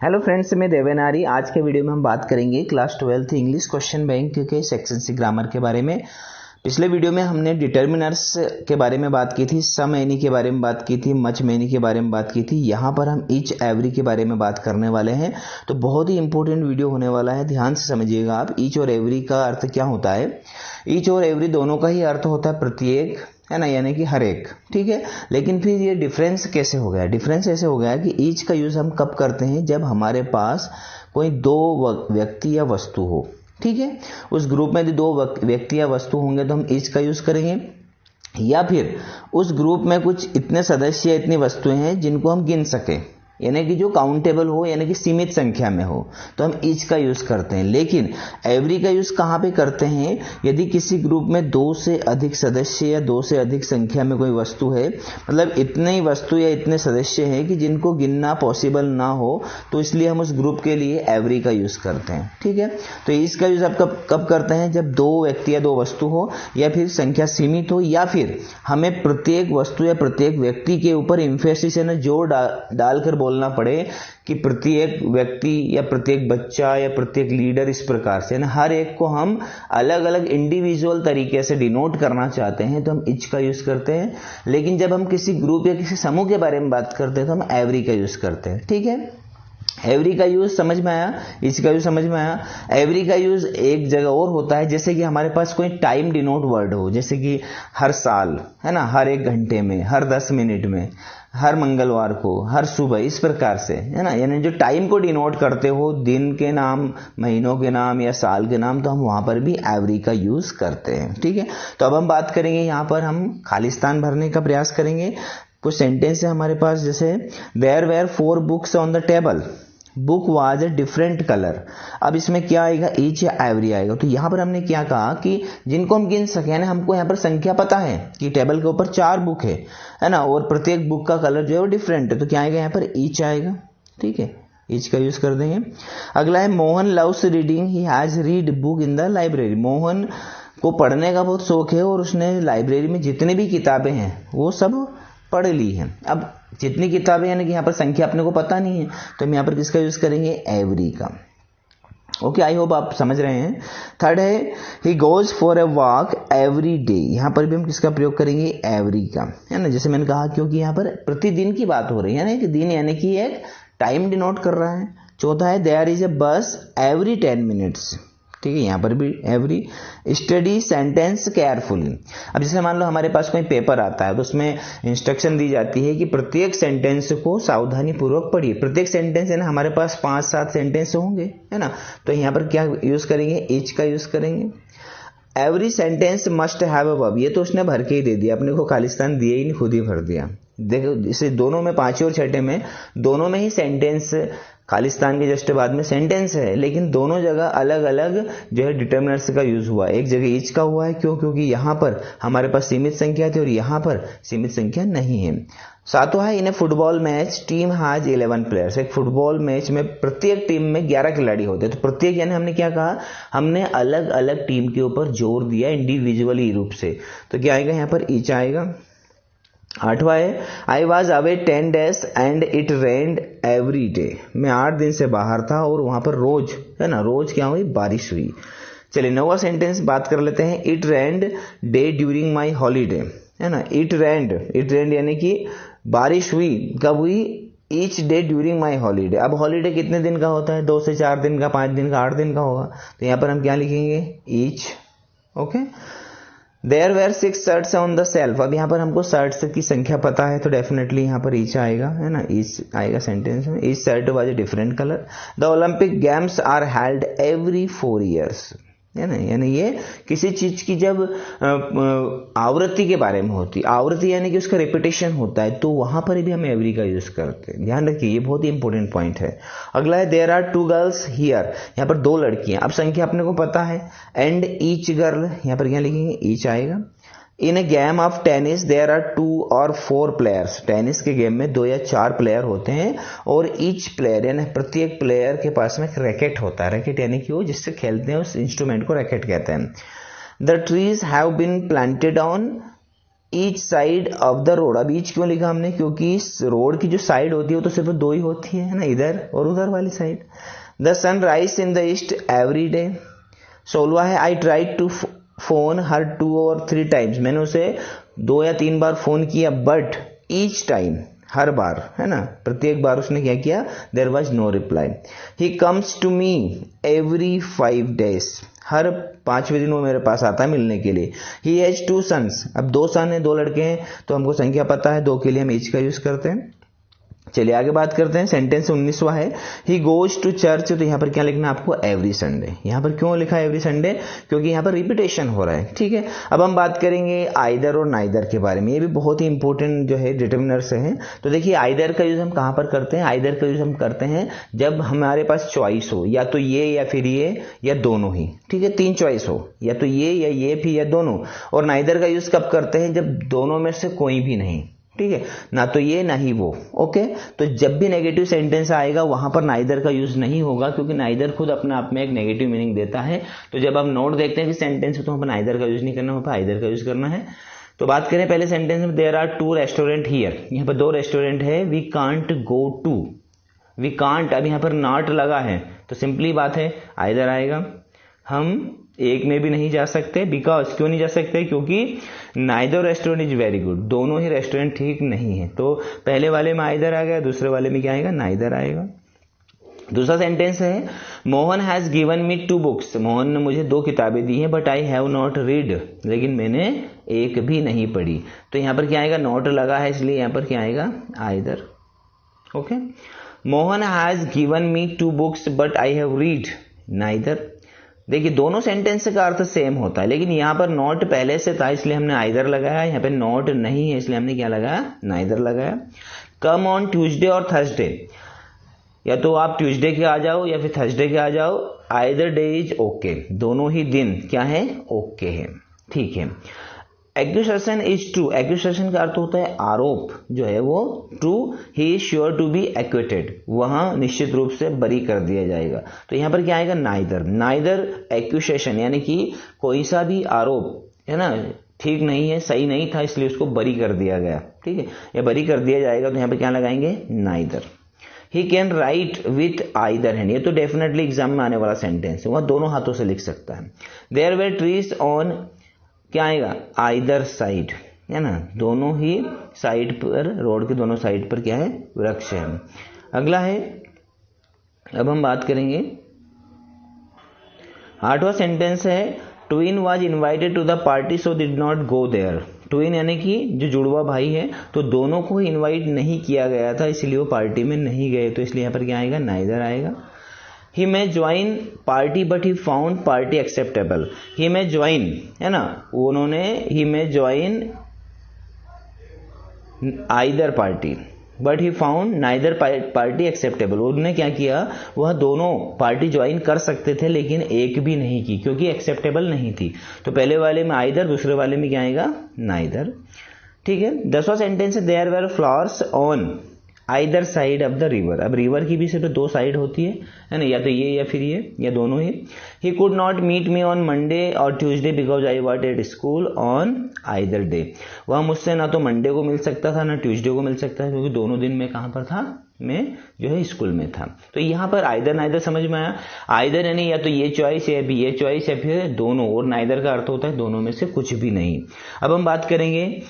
Hello friends, मैं देवेनारी। आज के वीडियो में हम बात करेंगे class 12th English question bank के सेक्शन सी ग्रामर के बारे में। पिछले वीडियो में हमने डिटर्मिनर्स के बारे में बात की थी, सम एनी के बारे में बात की थी, मच मैनी के बारे में बात की थी। यहाँ पर हम ईच एवरी के बारे में बात करने वाले हैं। तो बहुत ही इंपॉर्टेंट वीडियो होने वाला है, ध्यान से समझिएगा आप। ईच और एवरी का अर्थ क्या होता है? ईच और एवरी दोनों का ही अर्थ होता है प्रत्येक, है ना, यानी कि हर एक, ठीक है। लेकिन फिर ये डिफरेंस कैसे हो गया? डिफरेंस ऐसे हो गया कि ईच का यूज हम कब करते हैं? जब हमारे पास कोई दो व्यक्ति या वस्तु हो, ठीक है। उस ग्रुप में यदि दो व्यक्ति या वस्तु होंगे तो हम ईच का यूज करेंगे। या फिर उस ग्रुप में कुछ इतने सदस्य या इतनी वस्तुएं हैं जिनको हम गिन सके, यानी कि जो काउंटेबल हो, यानी कि सीमित संख्या में हो, तो हम ईच का यूज करते हैं। लेकिन एवरी का यूज कहां पे करते हैं? यदि किसी ग्रुप में दो से अधिक सदस्य या दो से अधिक संख्या में कोई वस्तु है, मतलब इतने ही वस्तु या इतने सदस्य हैं कि जिनको गिनना पॉसिबल ना हो, तो इसलिए हम उस ग्रुप के लिए एवरी का यूज करते हैं, ठीक है। तो ईच का यूज आप कब करते हैं? जब दो व्यक्ति या दो वस्तु हो, या फिर संख्या सीमित हो, या फिर हमें प्रत्येक वस्तु या प्रत्येक व्यक्ति के ऊपर इम्फेसिस यानी जोर डालकर बोलना पड़े कि प्रत्येक व्यक्ति या प्रत्येक बच्चा या प्रत्येक लीडर, इस प्रकार से ना हर एक को हम अलग अलग इंडिविजुअल तरीके से डिनोट करना चाहते हैं, तो हम इच का यूज करते हैं। लेकिन जब हम किसी ग्रुप या किसी समूह के बारे में बात करते हैं तो हम एवरी का यूज करते हैं, ठीक है। एवरी का यूज समझ में आया, इच का यूज समझ में आया। एवरी का यूज एक जगह और होता है, जैसे कि हमारे पास कोई टाइम डिनोट वर्ड हो, जैसे कि हर साल, है ना, हर एक घंटे में, हर 10 मिनट में, हर मंगलवार को, हर सुबह, इस प्रकार से, है ना। यानी जो टाइम को डिनोट करते हो, दिन के नाम, महीनों के नाम या साल के नाम, तो हम वहां पर भी एवरी का यूज करते हैं, ठीक है। तो अब हम बात करेंगे, यहां पर हम खालिस्तान भरने का प्रयास करेंगे। कुछ सेंटेंस है हमारे पास, जैसे there were 4 books on the table, book was a different colour. अब इसमें क्या आएगा? ईच या एवरी आएगा। तो यहां पर हमने क्या कहा कि जिनको हम गिन सके, यानी हमको यहां पर संख्या पता है कि टेबल के ऊपर 4 बुक है ना, और प्रत्येक बुक का कलर जो है वो डिफरेंट है, तो क्या आएगा? यहां पर ईच आएगा, ठीक है। ईच का यूज कर देंगे। अगला है Mohan loves reading, he has read book in the library. Mohan को पढ़ने का बहुत शौक है और उसने लाइब्रेरी में जितनी भी किताबें हैं वो सब पढ़ ली हैं। अब जितनी किताबें, यानी कि यहाँ पर संख्या अपने को पता नहीं है, तो हम यहाँ पर किसका यूज करेंगे? एवरी का। ओके, आई होप आप समझ रहे हैं। थर्ड है he goes for a walk every day. यहाँ पर भी हम किसका प्रयोग करेंगे? एवरी का, है ना। जैसे मैंने कहा, क्योंकि यहाँ पर प्रतिदिन की बात हो रही है ना, एक दिन यानी कि एक टाइम डिनोट कर रहा है। चौथा है देयर इज ए बस एवरी 10 मिनट्स, ठीक है। यहां पर भी एवरी। Study sentence carefully. अब जैसे मान लो हमारे पास कोई पेपर आता है, तो उसमें इंस्ट्रक्शन दी जाती है कि प्रत्येक सेंटेंस को सावधानी पूर्वक पढ़िए। प्रत्येक सेंटेंस है ना, हमारे पास 5-7 सेंटेंस होंगे, है ना। तो यहां पर क्या यूज करेंगे? ईच का यूज करेंगे। Every sentence must have a verb, ये तो उसने भर के ही दे दिया, अपने को खालिस्तान दिए ही नहीं, खुद ही भर दिया। देखो, इसे दोनों में, 5वें और 6ठे में, दोनों में ही सेंटेंस, खालिस्तान के जस्ट बाद में सेंटेंस है, लेकिन दोनों जगह अलग अलग जो है डिटर्मिनर्स का यूज हुआ है। एक जगह ईच का हुआ है, क्यों? क्योंकि यहां पर हमारे पास सीमित संख्या थी और यहां पर सीमित संख्या नहीं है। सातवां है in a football match team has 11 players. एक फुटबॉल मैच में प्रत्येक टीम में 11 खिलाड़ी होते हैं। तो प्रत्येक यानी हमने क्या कहा? हमने अलग अलग टीम के ऊपर जोर दिया इंडिविजुअली रूप से, तो क्या आएगा? यहां पर ईच आएगा। 8वां है I was away 10 days and it rained every day. मैं 8 दिन से बाहर था और वहां पर रोज, है ना, रोज क्या हुई? बारिश हुई। चलिए 9वां सेंटेंस बात कर लेते हैं। It rained day during my holiday, है ना। इट रेन्ड यानी कि बारिश हुई, कब हुई? Each day during my holiday. अब हॉलीडे कितने दिन का होता है? 2 से 4 दिन का, 5 दिन का, 8 दिन का होगा। तो यहां पर हम क्या लिखेंगे? Each, okay. There were 6 shirts on the shelf. अब यहाँ पर हमको शर्ट्स की संख्या पता है, तो डेफिनेटली यहाँ पर ईच आएगा, है ना। ईच आएगा सेंटेंस में। Each shirt was a different colour. The Olympic games are held every 4 years, है ना। यानी ये किसी चीज की जब आवृत्ति के बारे में होती, आवृत्ति यानी कि उसका रिपीटेशन होता है, तो वहां पर भी हम एवरी का यूज करते हैं। ध्यान रखिए, ये बहुत ही इंपॉर्टेंट पॉइंट है। अगला है देयर आर 2 girls हियर। यहाँ पर 2 लड़कियां। अब संख्या अपने को पता है। एंड ईच गर्ल, यहाँ पर क्या लिखेंगे? ईच आएगा। In a game of tennis there are 2 or 4 players। Tennis के गेम में 2 या 4 प्लेयर होते हैं, और ईच प्लेयर यानी प्रत्येक प्लेयर के पास में एक रैकेट होता है। रैकेट यानी कि वो जिससे खेलते हैं, उस इंस्ट्रूमेंट को रैकेट कहते हैं। The trees have been planted on each side of the road. अब ईच क्यों लिखा हमने, क्योंकि रोड की जो साइड होती है वो तो सिर्फ दो ही होती है ना, इधर और उधर वाली side. The sun rise in the east every day. 16वां है I tried to phone her 2 or 3 times। मैंने उसे 2 या 3 बार फोन किया, बट ईच टाइम, हर बार, है ना, प्रत्येक बार उसने क्या किया, there was no reply. He comes to me every 5 days। हर 5वें दिन वो मेरे पास आता है मिलने के लिए। He has 2 sons। अब 2 सन है, 2 लड़के हैं, तो हमको संख्या पता है, 2 के लिए हम ईच का यूज करते हैं। चलिए आगे बात करते हैं। सेंटेंस 19वां है ही गोज टू चर्च। तो यहां पर क्या लिखना है आपको, एवरी संडे। यहां पर क्यों लिखा है एवरी संडे, क्योंकि यहां पर रिपीटेशन हो रहा है, ठीक है। अब हम बात करेंगे आइदर और नाइदर के बारे में। ये भी बहुत ही इंपॉर्टेंट जो है डिटर्मिनर्स है। तो देखिए आइदर का यूज हम कहां पर करते हैं, आइदर का यूज हम करते हैं जब हमारे पास चॉइस हो, या तो ये या फिर ये या दोनों ही, ठीक है। 3 चॉइस हो, या तो ये या ये भी या दोनों। और नाइदर का यूज कब करते हैं, जब दोनों में से कोई भी नहीं, ठीक है, ना तो ये ना ही वो। ओके, तो जब भी नेगेटिव सेंटेंस आएगा वहां पर नाइदर का यूज नहीं होगा, क्योंकि नाइदर खुद अपने आप में एक नेगेटिव मीनिंग देता है। तो जब आप नोट देखते हैं कि सेंटेंस है तो वहां पर नाइदर का यूज नहीं करना, वहां पर आइदर का यूज करना है। तो बात करें पहले सेंटेंस में, देयर आर 2 रेस्टोरेंट हियर। यहाँ पर 2 रेस्टोरेंट है। We can't go to, we can't, अब यहाँ पर नॉट लगा है तो सिंपली बात है आइदर आएगा। हम एक में भी नहीं जा सकते, बिकॉज, क्यों नहीं जा सकते, क्योंकि neither restaurant is very good, दोनों ही रेस्टोरेंट ठीक नहीं है। तो पहले वाले में आइदर आ गया, दूसरे वाले में क्या आएगा, नाइदर आएगा। दूसरा सेंटेंस है Mohan has given me 2 books। Mohan ने मुझे 2 किताबें दी हैं, but I have not read, लेकिन मैंने एक भी नहीं पढ़ी। तो यहां पर क्या आएगा, नॉट लगा है, इसलिए यहां पर क्या आएगा, either. Okay, Mohan has given me 2 books but I have read neither. देखिए दोनों सेंटेंस का अर्थ सेम होता है, लेकिन यहां पर नॉट पहले से था इसलिए हमने आइदर लगाया, यहां पे नॉट नहीं है इसलिए हमने क्या लगाया, नाइदर लगाया। कम ऑन ट्यूसडे और थर्सडे, या तो आप ट्यूसडे के आ जाओ या फिर थर्सडे के आ जाओ, आइदर डे इज ओके, दोनों ही दिन क्या है, ओके है, ठीक है। Accusation is true. एक्यूसेशन का अर्थ होता है आरोप जो है वो true. He is sure to be acquitted, वहां निश्चित रूप से बरी कर दिया जाएगा। तो यहां पर क्या आएगा, नाइदर। नाइदर एक्यूसेशन यानी कि कोई सा भी आरोप है ना ठीक नहीं है, सही नहीं था, इसलिए उसको बरी कर दिया गया, ठीक है, या बरी कर दिया जाएगा। तो यहां पर क्या लगाएंगे, neither. He can write with either hand, ये तो डेफिनेटली एग्जाम में आने वाला सेंटेंस है, वह दोनों हाथों से लिख सकता है। देयर वेर ट्रीज ऑन, क्या आएगा, आइदर साइड, है ना, दोनों ही साइड पर, रोड के दोनों साइड पर क्या है, वृक्ष है। अगला है, अब हम बात करेंगे 8वां सेंटेंस है twin was invited to the party so did not go there. Twin यानी कि जो जुड़वा भाई है, तो दोनों को इनवाइट नहीं किया गया था इसलिए वो पार्टी में नहीं गए, तो इसलिए यहां पर क्या आएगा, नाइदर आएगा। He may join party but he found party acceptable. He may join, है ना, उन्होंने he may join either party but he found neither party acceptable. उन्होंने क्या किया, वह दोनों पार्टी ज्वाइन कर सकते थे लेकिन एक भी नहीं की क्योंकि एक्सेप्टेबल नहीं थी। तो पहले वाले में आइदर, दूसरे वाले में क्या आएगा, नाइदर, ठीक है। 10वां सेंटेंस है there were flowers on either side of the river. अब रिवर की भी सिर्फ 2 साइड होती है ना, या तो ये या फिर ये या दोनों ही। He could not meet me on Monday और Tuesday because I was at school on either day. वह मुझसे ना तो मंडे को मिल सकता था ना ट्यूसडे को मिल सकता है, क्योंकि दोनों दिन में कहां पर था, मैं जो है स्कूल में था। तो यहां पर आइदर नाइदर समझ में आया। आइदर यानी या तो ये चॉइस या भी ये चॉइस या फिर दोनों, और नाइदर का अर्थ होता है दोनों में से कुछ भी नहीं। अब हम बात करेंगे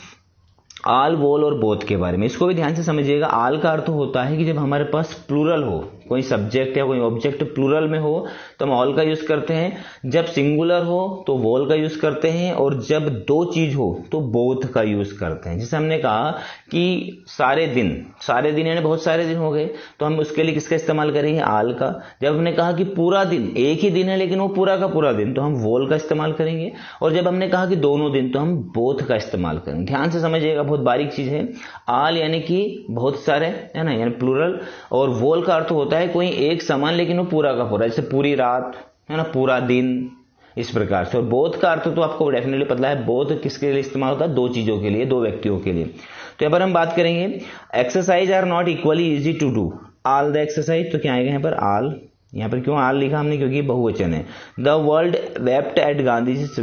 आल, वोल और बोथ के बारे में। इसको भी ध्यान से समझिएगा। आल का अर्थ होता है कि जब हमारे पास प्लूरल हो, कोई सब्जेक्ट या कोई ऑब्जेक्ट प्लूरल में हो तो हम ऑल का यूज करते हैं। जब सिंगुलर हो तो वोल का यूज करते हैं, और जब 2 चीज हो तो बोथ का यूज करते हैं। जैसे हमने कहा कि सारे दिन यानी बहुत सारे दिन हो गए, तो हम उसके लिए किसका इस्तेमाल करेंगे, आल का। जब हमने कहा कि पूरा दिन, एक ही दिन है लेकिन वो पूरा का पूरा दिन, तो हम वोल का इस्तेमाल करेंगे। और जब हमने कहा कि दोनों दिन, तो हम बोथ का इस्तेमाल करेंगे। ध्यान से समझिएगा, बहुत बारीक चीज है। आल यानी कि बहुत सारे, है ना, यानी प्लूरल, और वोल का अर्थ होता है कोई एक समान लेकिन वो पूरा का पूरा, जैसे पूरी रात, है ना, पूरा दिन, इस प्रकार से। और बोथ का अर्थ तो आपको डेफिनेटली पता है, बोथ किसके लिए इस्तेमाल होता है, 2 चीजों के लिए, 2 व्यक्तियों के लिए। तो यहाँ पर हम बात करेंगे exercise are not equally easy to do all the exercise. तो क्या आएगा यहाँ पर, आल। यहाँ पर क्यों आल लिखा हमने, क्योंकि बहुवचन है। The world wept at Gandhiji's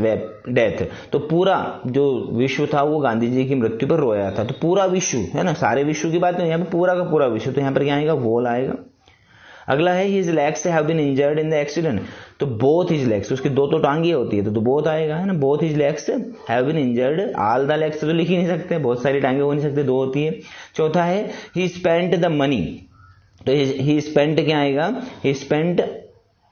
death, तो पूरा जो विश्व था वो गांधी जी की मृत्यु पर रोया था। तो पूरा विश्व है ना, सारे विश्व की बात नहीं, यहाँ पर पूरा का पूरा विश्व, तो यहाँ पर क्या आएगा, वोल आएगा। अगला है his legs have been injured in the accident, तो बोथ हिज लेग्स, उसकी दो तो टांगे होती है तो बोथ आएगा है ना, both his legs have been injured, all the legs तो लिख ही नहीं सकते, बहुत सारी टांगे हो नहीं सकते, दो होती है। चौथा है ही स्पेंट द मनी, तो ही स्पेंट क्या आएगा, ही स्पेंट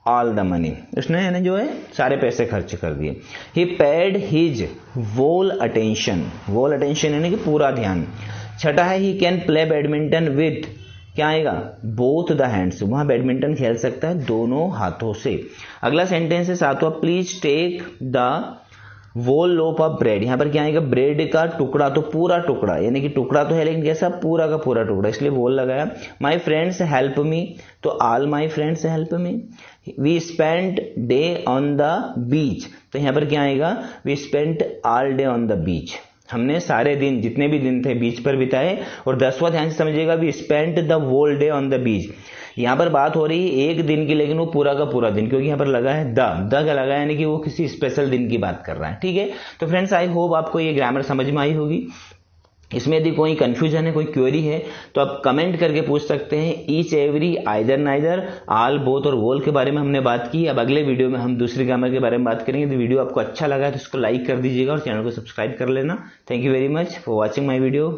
ऑल द मनी, उसने यानी जो है सारे पैसे खर्च कर दिए। ही पेड हिज वोल अटेंशन, वोल अटेंशन यानी कि पूरा ध्यान। छठा है he can play badminton with, क्या आएगा, बोथ द हैंड्स, वहां बैडमिंटन खेल सकता है दोनों हाथों से। अगला सेंटेंस है सातवां, please take the whole loaf of bread, यहाँ पर क्या आएगा, ब्रेड का टुकड़ा, तो पूरा टुकड़ा, यानी कि टुकड़ा तो है लेकिन कैसा, पूरा का पूरा टुकड़ा, इसलिए वोल लगाया। माई फ्रेंड्स हेल्प मी, तो all my friends help me. We spent day on the beach, तो यहाँ पर क्या आएगा, we spent all day on the beach, हमने सारे दिन, जितने भी दिन थे बीच पर बिताए। और 10वां ध्यान से समझिएगा, we spent the whole day on the beach, यहाँ पर बात हो रही है एक दिन की, लेकिन वो पूरा का पूरा दिन, क्योंकि यहाँ पर लगा है द क्या लगा है, यानी कि वो किसी स्पेशल दिन की बात कर रहा है। ठीक है, तो फ्रेंड्स आई होप आपको ये ग्रामर समझ में आई होगी। इसमें यदि कोई कंफ्यूजन है, कोई क्वेरी है, तो आप कमेंट करके पूछ सकते हैं। Each, every, either, neither, all, both और वोल के बारे में हमने बात की। अब अगले वीडियो में हम दूसरी ग्रामर के बारे में बात करेंगे। तो वीडियो आपको अच्छा लगा तो इसको लाइक कर दीजिएगा और चैनल को सब्सक्राइब कर लेना। Thank you very much for watching my video.